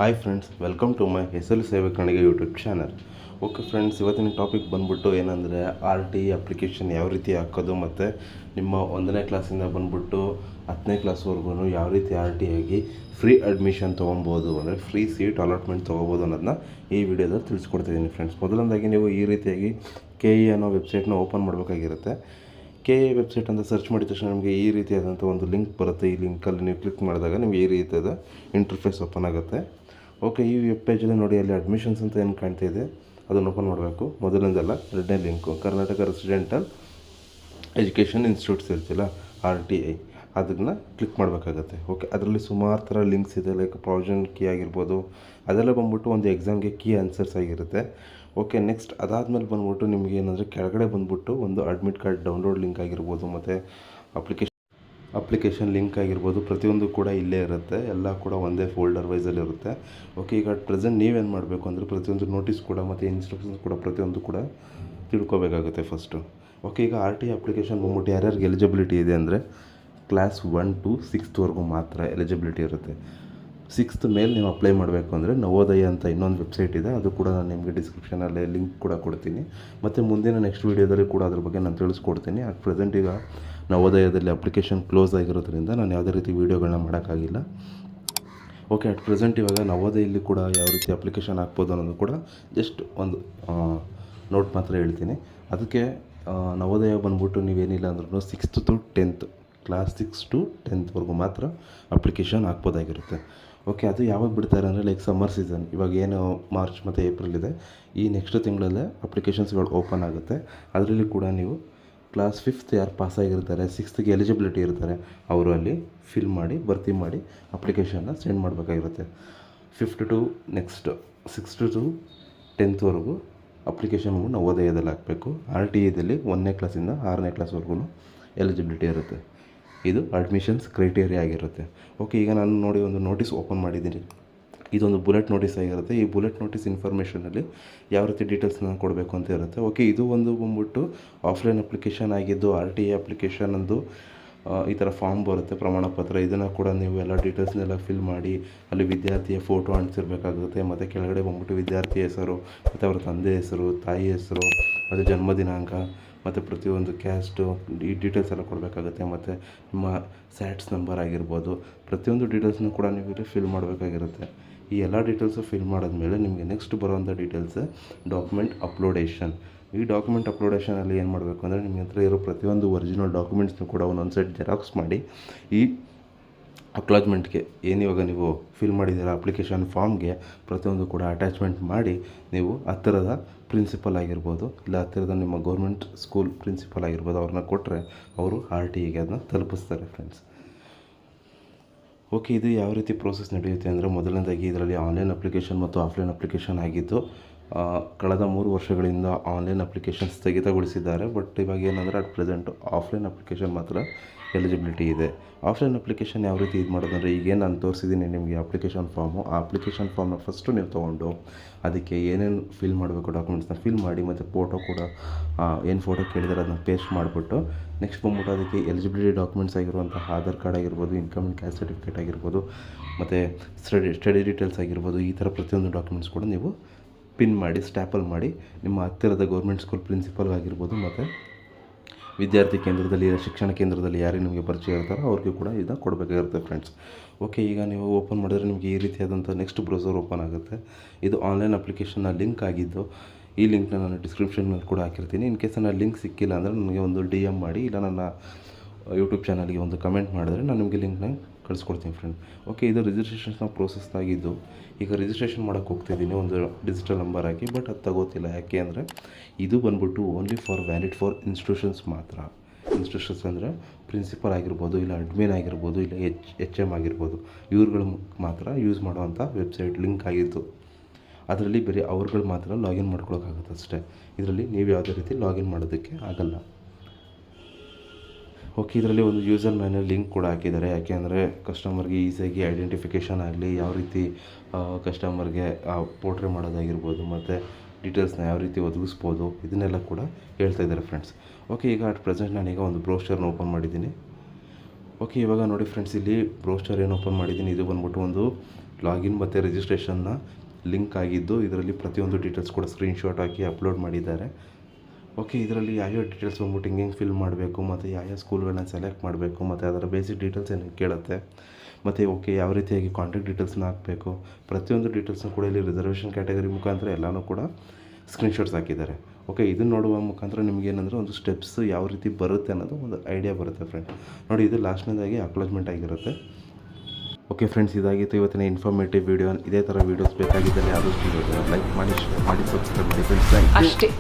Hi friends, welcome to my ಹೆಸರು ಸೇವಕನಿಗೆ YouTube channel. Okay friends, ಇವತ್ತಿನ ಟಾಪಿಕ್ ಬಂದ್ಬಿಟ್ಟು ಏನಂದರೆ RTE ಅಪ್ಲಿಕೇಶನ್ ಯಾವ ರೀತಿ ಹಾಕೋದು ಮತ್ತು ನಿಮ್ಮ 1ನೇ ಕ್ಲಾಸಿಂದ ಬಂದ್ಬಿಟ್ಟು 10ನೇ ಕ್ಲಾಸ್ವರೆಗೂ ಯಾವ ರೀತಿ RTE ಆಗಿ ಫ್ರೀ ಅಡ್ಮಿಷನ್ ತೊಗೊಬೋದು, ಅಂದರೆ ಫ್ರೀ ಸೀಟ್ ಅಲಾಟ್ಮೆಂಟ್ ತೊಗೋಬೋದು ಅನ್ನೋದನ್ನ ಈ ವಿಡಿಯೋದಲ್ಲಿ ತಿಳಿಸ್ಕೊಡ್ತಿದ್ದೀನಿ ಫ್ರೆಂಡ್ಸ್. ಮೊದಲನೇದಾಗಿ ನೀವು ಈ ರೀತಿಯಾಗಿ KE ಅನ್ನೋ ವೆಬ್ಸೈಟ್ನ ಓಪನ್ ಮಾಡಬೇಕಾಗಿರುತ್ತೆ. KE ವೆಬ್ಸೈಟ್ ಅಂತ ಸರ್ಚ್ ಮಾಡಿದ ತಕ್ಷಣ ನಿಮಗೆ ಈ ರೀತಿಯಾದಂಥ ಒಂದು ಲಿಂಕ್ ಬರುತ್ತೆ. ಈ ಲಿಂಕಲ್ಲಿ ನೀವು ಕ್ಲಿಕ್ ಮಾಡಿದಾಗ ನಿಮಗೆ ಈ ರೀತಿಯಾದ ಇಂಟರ್ಫೇಸ್ ಓಪನ್ ಆಗುತ್ತೆ. ಓಕೆ, ಈ ವೆಬ್ ಪೇಜಲ್ಲಿ ನೋಡಿ, ಅಲ್ಲಿ ಅಡ್ಮಿಷನ್ಸ್ ಅಂತ ಏನು ಕಾಣ್ತಾ ಇದೆ ಅದನ್ನು ಓಪನ್ ಮಾಡಬೇಕು. ಮೊದಲನೇದಲ್ಲ, ಎರಡನೇ link Karnataka residential education institutes ಇರ್ತಿಲ್ಲ, RTI, ಅದನ್ನು ಕ್ಲಿಕ್ ಮಾಡಬೇಕಾಗತ್ತೆ. ಓಕೆ, ಅದರಲ್ಲಿ ಸುಮಾರು ಥರ ಲಿಂಕ್ಸ್ ಇದೆ, ಲೈಕ್ ಪ್ರಾವಿಷನ್ ಕೀ ಆಗಿರ್ಬೋದು, ಅದೆಲ್ಲ ಬಂದ್ಬಿಟ್ಟು ಒಂದು ಎಕ್ಸಾಮ್ಗೆ ಕೀ ಆನ್ಸರ್ಸ್ ಆಗಿರುತ್ತೆ. ಓಕೆ, ನೆಕ್ಸ್ಟ್ ಅದಾದಮೇಲೆ ಬಂದ್ಬಿಟ್ಟು ನಿಮಗೆ ಏನಂದರೆ ಕೆಳಗಡೆ ಬಂದ್ಬಿಟ್ಟು ಒಂದು ಅಡ್ಮಿಟ್ ಕಾರ್ಡ್ ಡೌನ್ಲೋಡ್ ಲಿಂಕ್ ಆಗಿರ್ಬೋದು ಮತ್ತು ಅಪ್ಲಿಕೇಶನ್ ಲಿಂಕ್ ಆಗಿರ್ಬೋದು, ಪ್ರತಿಯೊಂದು ಕೂಡ ಇಲ್ಲೇ ಇರುತ್ತೆ. ಎಲ್ಲ ಕೂಡ ಒಂದೇ ಫೋಲ್ಡರ್ ವೈಸಲ್ಲಿ ಇರುತ್ತೆ. ಓಕೆ, ಈಗ ಅಟ್ ಪ್ರೆಸೆಂಟ್ ನೀವೇನು ಮಾಡಬೇಕು ಅಂದರೆ ಪ್ರತಿಯೊಂದು ನೋಟಿಸ್ ಕೂಡ ಮತ್ತು ಇನ್ಸ್ಟ್ರಕ್ಷನ್ಸ್ ಕೂಡ ಪ್ರತಿಯೊಂದು ಕೂಡ ತಿಳ್ಕೊಬೇಕಾಗುತ್ತೆ ಫಸ್ಟು. ಓಕೆ, ಈಗ RTI ಅಪ್ಲಿಕೇಶನ್ ಬಂದ್ಬಿಟ್ಟು ಯಾರ್ಯಾರಿಗೆ ಎಲಿಜಿಬಿಲಿಟಿ ಇದೆ ಅಂದರೆ ಕ್ಲಾಸ್ 1 to 6th ಮಾತ್ರ ಎಲಿಜಿಬಿಲಿಟಿ ಇರುತ್ತೆ. 6th ಮೇಲೆ ನೀವು ಅಪ್ಲೈ ಮಾಡಬೇಕು ಅಂದರೆ ನವೋದಯ ಅಂತ ಇನ್ನೊಂದು ವೆಬ್ಸೈಟ್ ಇದೆ, ಅದು ಕೂಡ ನಾನು ನಿಮಗೆ ಡಿಸ್ಕ್ರಿಪ್ಷನಲ್ಲಿ ಲಿಂಕ್ ಕೂಡ ಕೊಡ್ತೀನಿ. ಮತ್ತು ಮುಂದಿನ ನೆಕ್ಸ್ಟ್ ವೀಡಿಯೋದಲ್ಲಿ ಕೂಡ ಅದ್ರ ಬಗ್ಗೆ ನಾನು ತಿಳಿಸ್ಕೊಡ್ತೀನಿ. ಅಟ್ ಪ್ರೆಸೆಂಟ್ ಈಗ ನವೋದಯದಲ್ಲಿ ಅಪ್ಲಿಕೇಶನ್ ಕ್ಲೋಸ್ ಆಗಿರೋದ್ರಿಂದ ನಾನು ಯಾವುದೇ ರೀತಿ ವೀಡಿಯೋಗಳನ್ನ ಮಾಡೋಕ್ಕಾಗಿಲ್ಲ. ಓಕೆ, ಅಟ್ ಪ್ರೆಸೆಂಟ್ ಇವಾಗ ನವೋದಯಲ್ಲಿ ಕೂಡ ಯಾವ ರೀತಿ ಅಪ್ಲಿಕೇಶನ್ ಹಾಕ್ಬೋದು ಅನ್ನೋದು ಕೂಡ ಜಸ್ಟ್ ಒಂದು ನೋಟ್ ಮಾತ್ರ ಹೇಳ್ತೀನಿ. ಅದಕ್ಕೆ ನವೋದಯ ಬಂದ್ಬಿಟ್ಟು ನೀವೇನಿಲ್ಲ ಅಂದ್ರೂ 6th to 10th, class 6 to 10th ಮಾತ್ರ ಅಪ್ಲಿಕೇಶನ್ ಹಾಕ್ಬೋದಾಗಿರುತ್ತೆ. ಓಕೆ, ಅದು ಯಾವಾಗ ಬಿಡ್ತಾರೆ ಅಂದರೆ ಲೈಕ್ ಸಮ್ಮರ್ ಸೀಸನ್, ಇವಾಗ ಏನು ಮಾರ್ಚ್ ಮತ್ತು ಏಪ್ರಿಲ್ ಇದೆ, ಈ ನೆಕ್ಸ್ಟ್ ತಿಂಗಳಲ್ಲೇ ಅಪ್ಲಿಕೇಶನ್ಸ್ಗಳು ಓಪನ್ ಆಗುತ್ತೆ. ಅದರಲ್ಲಿ ಕೂಡ ನೀವು ಕ್ಲಾಸ್ 5th ಯಾರು ಪಾಸಾಗಿರ್ತಾರೆ, 6th ಎಲಿಜಿಬಿಲಿಟಿ ಇರ್ತಾರೆ, ಅವರು ಅಲ್ಲಿ ಫಿಲ್ ಮಾಡಿ ಭರ್ತಿ ಮಾಡಿ ಅಪ್ಲಿಕೇಶನ್ನ ಸೆಂಡ್ ಮಾಡಬೇಕಾಗಿರುತ್ತೆ. 5th to next 6th to 10th application ನವೋದಯದಲ್ಲಿ ಹಾಕಬೇಕು. RTIದಲ್ಲಿ 1ನೇ ಕ್ಲಾಸಿಂದ 6ನೇ ಕ್ಲಾಸ್ವರೆಗೂ ಎಲಿಜಿಬಿಲಿಟಿ ಇರುತ್ತೆ. ಇದು ಅಡ್ಮಿಷನ್ಸ್ ಕ್ರೈಟೇರಿಯಾ ಆಗಿರುತ್ತೆ. ಓಕೆ, ಈಗ ನಾನು ನೋಡಿ ಒಂದು ನೋಟಿಸ್ ಓಪನ್ ಮಾಡಿದ್ದೀನಿ. ಇದೊಂದು ಬುಲೆಟ್ ನೋಟಿಸ್ ಆಗಿರುತ್ತೆ. ಈ ಬುಲೆಟ್ ನೋಟಿಸ್ ಇನ್ಫಾರ್ಮೇಷನಲ್ಲಿ ಯಾವ ರೀತಿ ಡೀಟೇಲ್ಸ್ನ ಕೊಡಬೇಕು ಅಂತ ಇರುತ್ತೆ. ಓಕೆ, ಇದು ಒಂದು ಬಂದ್ಬಿಟ್ಟು ಆಫ್ಲೈನ್ ಅಪ್ಲಿಕೇಶನ್ ಆಗಿದ್ದು RTI ಅಪ್ಲಿಕೇಶನ್ ಅಂದು ಈ ಥರ ಫಾರ್ಮ್ ಬರುತ್ತೆ, ಪ್ರಮಾಣ ಪತ್ರ. ಇದನ್ನು ಕೂಡ ನೀವು ಎಲ್ಲ ಡೀಟೇಲ್ಸ್ನೆಲ್ಲ ಫಿಲ್ ಮಾಡಿ ಅಲ್ಲಿ ವಿದ್ಯಾರ್ಥಿಯ ಫೋಟೋ ಅಂಟಿಸಿರ್ಬೇಕಾಗುತ್ತೆ. ಮತ್ತು ಕೆಳಗಡೆ ಬಂದ್ಬಿಟ್ಟು ವಿದ್ಯಾರ್ಥಿ ಹೆಸರು ಮತ್ತು ಅವರ ತಂದೆ ಹೆಸರು, ತಾಯಿ ಹೆಸರು ಮತ್ತು ಜನ್ಮ ದಿನಾಂಕ ಮತ್ತು ಪ್ರತಿಯೊಂದು ಕ್ಯಾಸ್ಟು ಈ ಡೀಟೇಲ್ಸ್ ಎಲ್ಲ ಕೊಡಬೇಕಾಗುತ್ತೆ. ಮತ್ತು ನಿಮ್ಮ ಸ್ಯಾಟ್ಸ್ ನಂಬರ್ ಆಗಿರ್ಬೋದು, ಪ್ರತಿಯೊಂದು ಡೀಟೇಲ್ಸ್ನೂ ಕೂಡ ನೀವು ಇಲ್ಲಿ ಫಿಲ್ ಮಾಡಬೇಕಾಗಿರುತ್ತೆ. ಈ ಎಲ್ಲ ಡೀಟೇಲ್ಸು ಫಿಲ್ ಮಾಡಿದ್ಮೇಲೆ ನಿಮಗೆ ನೆಕ್ಸ್ಟ್ ಬರೋವಂಥ ಡೀಟೇಲ್ಸ್ ಡಾಕ್ಯುಮೆಂಟ್ ಅಪ್ಲೋಡೇಷನ್. ಈ ಡಾಕ್ಯುಮೆಂಟ್ ಅಪ್ಲೋಡೇಷನಲ್ಲಿ ಏನು ಮಾಡಬೇಕು ಅಂದರೆ ನಿಮ್ಮ ಹತ್ರ ಇರೋ ಪ್ರತಿಯೊಂದು ಒರಿಜಿನಲ್ ಡಾಕ್ಯುಮೆಂಟ್ಸ್ನೂ ಕೂಡ ಒಂದೊಂದು ಸೈಡ್ ಜೆರಾಕ್ಸ್ ಮಾಡಿ ಈ ಅಕ್ಲಾಜ್ಮೆಂಟ್ಗೆ ಏನು ಇವಾಗ ನೀವು ಫಿಲ್ ಮಾಡಿದ್ದೀರ ಅಪ್ಲಿಕೇಶನ್ ಫಾರ್ಮ್ಗೆ ಪ್ರತಿಯೊಂದು ಕೂಡ ಅಟ್ಯಾಚ್ಮೆಂಟ್ ಮಾಡಿ ನೀವು ಹತ್ತಿರದ ಪ್ರಿನ್ಸಿಪಲ್ ಆಗಿರ್ಬೋದು, ಇಲ್ಲ ಹತ್ತಿರದ ನಿಮ್ಮ ಗೌರ್ಮೆಂಟ್ ಸ್ಕೂಲ್ ಪ್ರಿನ್ಸಿಪಲ್ ಆಗಿರ್ಬೋದು, ಅವ್ರನ್ನ ಕೊಟ್ಟರೆ ಅವರು RTIಗೆ ಅದನ್ನ ತಲುಪಿಸ್ತಾರೆ ಫ್ರೆಂಡ್ಸ್. ಓಕೆ, ಇದು ಯಾವ ರೀತಿ ಪ್ರೋಸೆಸ್ ನಡೆಯುತ್ತೆ ಅಂದರೆ ಮೊದಲನೇದಾಗಿ ಇದರಲ್ಲಿ ಆನ್ಲೈನ್ ಅಪ್ಲಿಕೇಶನ್ ಮತ್ತು ಆಫ್ಲೈನ್ ಅಪ್ಲಿಕೇಶನ್ ಆಗಿದ್ದು ಕಳೆದ 3 ವರ್ಷಗಳಿಂದ ಆನ್ಲೈನ್ ಅಪ್ಲಿಕೇಶನ್ ಸ್ಥಗಿತಗೊಳಿಸಿದ್ದಾರೆ. ಬಟ್ ಇವಾಗ ಏನಂದರೆ ಅಟ್ ಪ್ರೆಸೆಂಟು ಆಫ್ಲೈನ್ ಅಪ್ಲಿಕೇಶನ್ ಮಾತ್ರ ಎಲಿಜಿಬಿಲಿಟಿ ಇದೆ. ಆಫ್ಲೈನ್ ಅಪ್ಲಿಕೇಶನ್ ಯಾವ ರೀತಿ ಇದು ಮಾಡೋದಂದರೆ ಈಗೇನು ನಾನು ತೋರಿಸಿದ್ದೀನಿ ನಿಮಗೆ ಅಪ್ಲಿಕೇಶನ್ ಫಾರ್ಮು, ಆ ಅಪ್ಲಿಕೇಶನ್ ಫಾರ್ಮ್ನ ಫಸ್ಟು ನೀವು ತೊಗೊಂಡು ಅದಕ್ಕೆ ಏನೇನು ಫಿಲ್ ಮಾಡಬೇಕು ಡಾಕ್ಯುಮೆಂಟ್ಸ್ನ ಫಿಲ್ ಮಾಡಿ, ಮತ್ತು ಫೋಟೋ ಕೂಡ ಏನು ಫೋಟೋ ಕೇಳಿದರೆ ಅದನ್ನ ಪೇಸ್ಟ್ ಮಾಡಿಬಿಟ್ಟು ನೆಕ್ಸ್ಟ್ ಬಂದ್ಬಿಟ್ಟು ಅದಕ್ಕೆ ಎಲಿಜಿಬಿಲಿಟಿ ಡಾಕ್ಯುಮೆಂಟ್ಸ್ ಆಗಿರುವಂಥ ಆಧಾರ್ ಕಾರ್ಡ್ ಆಗಿರ್ಬೋದು, ಇನ್ಕಮ್ ಆ್ಯಂಡ್ ಕ್ಯಾಸ್ಟ್ ಸರ್ಟಿಫಿಕೇಟ್ ಆಗಿರ್ಬೋದು, ಮತ್ತು ಸ್ಟಡಿ ಡೀಟೇಲ್ಸ್ ಆಗಿರ್ಬೋದು, ಈ ಥರ ಪ್ರತಿಯೊಂದು ಡಾಕ್ಯುಮೆಂಟ್ಸ್ ಕೂಡ ನೀವು ಪಿನ್ ಮಾಡಿ ಸ್ಟ್ಯಾಪಲ್ ಮಾಡಿ ನಿಮ್ಮ ಹತ್ತಿರದ ಗೌರ್ಮೆಂಟ್ ಸ್ಕೂಲ್ ಪ್ರಿನ್ಸಿಪಲ್ ಆಗಿರ್ಬೋದು ಮತ್ತು ವಿದ್ಯಾರ್ಥಿ ಕೇಂದ್ರದಲ್ಲಿ, ಶಿಕ್ಷಣ ಕೇಂದ್ರದಲ್ಲಿ ಯಾರೇ ನಿಮಗೆ ಪರಿಚಯ ಇರ್ತಾರೋ ಅವ್ರಿಗೂ ಕೂಡ ಇದನ್ನು ಕೊಡಬೇಕಾಗಿರುತ್ತೆ ಫ್ರೆಂಡ್ಸ್. ಓಕೆ, ಈಗ ನೀವು ಓಪನ್ ಮಾಡಿದ್ರೆ ನಿಮಗೆ ಈ ರೀತಿಯಾದಂಥ ನೆಕ್ಸ್ಟ್ ಬ್ರೌಸರ್ ಓಪನ್ ಆಗುತ್ತೆ. ಇದು ಆನ್ಲೈನ್ ಅಪ್ಲಿಕೇಶನ್ನ ಲಿಂಕ್ ಆಗಿದ್ದು ಈ ಲಿಂಕ್ನ ನಾನು ಡಿಸ್ಕ್ರಿಪ್ಷನ್ನಲ್ಲಿ ಕೂಡ ಹಾಕಿರ್ತೀನಿ. ಇನ್ ಕೇಸ್ ನನ್ನ ಲಿಂಕ್ ಸಿಕ್ಕಿಲ್ಲ ಅಂದರೆ ನನಗೆ ಒಂದು DM ಮಾಡಿ, ಇಲ್ಲ ನನ್ನ ಯೂಟ್ಯೂಬ್ ಚಾನಲ್ಗೆ ಒಂದು ಕಮೆಂಟ್ ಮಾಡಿದ್ರೆ ನಾನು ನಿಮಗೆ ಲಿಂಕ್ನ ಕಳಿಸ್ಕೊಡ್ತೀನಿ ಫ್ರೆಂಡ್. ಓಕೆ, ಇದು ರಿಜಿಸ್ಟ್ರೇಷನ್ಸ್ನ ಪ್ರೋಸೆಸ್ ಆಗಿದ್ದು ಈಗ ರಿಜಿಸ್ಟ್ರೇಷನ್ ಮಾಡೋಕ್ಕೆ ಹೋಗ್ತಿದ್ದೀನಿ ಒಂದು ಡಿಜಿಟಲ್ ನಂಬರ್ ಹಾಕಿ. ಬಟ್ ಅದು ತಗೋತಿಲ್ಲ. ಯಾಕೆ ಅಂದರೆ ಇದು ಬಂದ್ಬಿಟ್ಟು ಓನ್ಲಿ ವ್ಯಾಲಿಡ್ ಫಾರ್ ಇನ್ಸ್ಟಿಟ್ಯೂಷನ್ಸ್ ಮಾತ್ರ. ಇನ್ಸ್ಟಿಟ್ಯೂಷನ್ಸ್ ಅಂದರೆ ಪ್ರಿನ್ಸಿಪಲ್ ಆಗಿರ್ಬೋದು, ಇಲ್ಲ ಅಡ್ಮಿನ್ ಆಗಿರ್ಬೋದು, ಇಲ್ಲ HM ಆಗಿರ್ಬೋದು, ಇವ್ರುಗಳು ಮಾತ್ರ ಯೂಸ್ ಮಾಡುವಂಥ ವೆಬ್ಸೈಟ್ ಲಿಂಕ್ ಆಗಿತ್ತು. ಅದರಲ್ಲಿ ಬೇರೆ ಅವ್ರುಗಳು ಮಾತ್ರ ಲಾಗಿನ್ ಮಾಡ್ಕೊಳಕ್ಕಾಗುತ್ತೆ ಅಷ್ಟೇ. ಇದರಲ್ಲಿ ನೀವು ಯಾವುದೇ ರೀತಿ ಲಾಗಿನ್ ಮಾಡೋದಕ್ಕೆ ಆಗಲ್ಲ. ಓಕೆ, ಇದರಲ್ಲಿ ಒಂದು ಯೂಸರ್ ಮ್ಯಾನ್ಯಲ್ ಲಿಂಕ್ ಕೂಡ ಹಾಕಿದ್ದಾರೆ. ಯಾಕೆ ಅಂದರೆ ಕಸ್ಟಮರ್ಗೆ ಈಸಿಯಾಗಿ ಐಡೆಂಟಿಫಿಕೇಷನ್ ಆಗಲಿ, ಯಾವ ರೀತಿ ಕಸ್ಟಮರ್ಗೆ ಪೋರ್ಟ್ರೇ ಮಾಡೋದಾಗಿರ್ಬೋದು, ಮತ್ತು ಡೀಟೇಲ್ಸ್ನ ಯಾವ ರೀತಿ ಒದಗಿಸ್ಬೋದು, ಇದನ್ನೆಲ್ಲ ಕೂಡ ಹೇಳ್ತಾ ಇದ್ದಾರೆ ಫ್ರೆಂಡ್ಸ್. ಓಕೆ, ಈಗ ಅಟ್ ಪ್ರೆಸೆಂಟ್ ನಾನೀಗ ಒಂದು ಬ್ರೌಸರ್ನ ಓಪನ್ ಮಾಡಿದ್ದೀನಿ. ಓಕೆ, ಇವಾಗ ನೋಡಿ ಫ್ರೆಂಡ್ಸ್, ಇಲ್ಲಿ ಬ್ರೌಸರ್ ಏನು ಓಪನ್ ಮಾಡಿದ್ದೀನಿ, ಇದು ಬಂದ್ಬಿಟ್ಟು ಒಂದು ಲಾಗಿನ್ ಮತ್ತು ರಿಜಿಸ್ಟ್ರೇಷನ್ನ ಲಿಂಕ್ ಆಗಿದ್ದು ಇದರಲ್ಲಿ ಪ್ರತಿಯೊಂದು ಡೀಟೇಲ್ಸ್ ಕೂಡ ಸ್ಕ್ರೀನ್ಶಾಟ್ ಹಾಕಿ ಅಪ್ಲೋಡ್ ಮಾಡಿದ್ದಾರೆ. ಓಕೆ, ಇದರಲ್ಲಿ ಯಾವ್ಯಾವ ಡೀಟೇಲ್ಸ್ ಬಂದ್ಬಿಟ್ಟು ಹಿಂಗೆ ಫಿಲ್ ಮಾಡಬೇಕು ಮತ್ತು ಯಾವ್ಯಾವ ಸ್ಕೂಲ್ಗಳನ್ನ ಸೆಲೆಕ್ಟ್ ಮಾಡಬೇಕು ಮತ್ತು ಅದರ ಬೇಸಿಕ್ ಡೀಟೇಲ್ಸ್ ಏನು ಕೇಳುತ್ತೆ ಮತ್ತು ಓಕೆ ಯಾವ ರೀತಿಯಾಗಿ ಕಾಂಟ್ಯಾಕ್ಟ್ ಡೀಟೇಲ್ಸ್ನ ಹಾಕಬೇಕು ಪ್ರತಿಯೊಂದು ಡೀಟೇಲ್ಸ್ನ ಕೂಡ ಇಲ್ಲಿ ರಿಸರ್ವೇಷನ್ ಕ್ಯಾಟಗರಿ ಮುಖಾಂತರ ಎಲ್ಲನೂ ಕೂಡ ಸ್ಕ್ರೀನ್ಶಾಟ್ಸ್ ಹಾಕಿದ್ದಾರೆ. ಓಕೆ, ಇದನ್ನು ನೋಡುವ ಮುಖಾಂತರ ನಿಮಗೇನಂದರೆ ಒಂದು ಸ್ಟೆಪ್ಸ್ ಯಾವ ರೀತಿ ಬರುತ್ತೆ ಅನ್ನೋದು ಒಂದು ಐಡಿಯಾ ಬರುತ್ತೆ ಫ್ರೆಂಡ್. ನೋಡಿ, ಇದು ಲಾಸ್ಟ್ನೇದಾಗಿ ಅಕ್ನಾಲಜ್ಮೆಂಟ್ ಆಗಿರುತ್ತೆ. ಓಕೆ ಫ್ರೆಂಡ್ಸ್, ಇದಾಗಿತ್ತು ಇವತ್ತಿನ ಇನ್ಫಾರ್ಮೇಟಿವ್ ವೀಡಿಯೋ. ಇದೇ ಥರ ವೀಡಿಯೋಸ್ ಬೇಕಾಗಿದ್ದಲ್ಲಿ ಆದಷ್ಟು ಲೈಕ್ ಮಾಡಿ, ಶೇರ್ ಮಾಡಿ, ಸಬ್ಸ್ಕ್ರೈಬ್ ಮಾಡಿ ಫ್ರೆಂಡ್ಸ್. Thank you. ಅಷ್ಟೇ.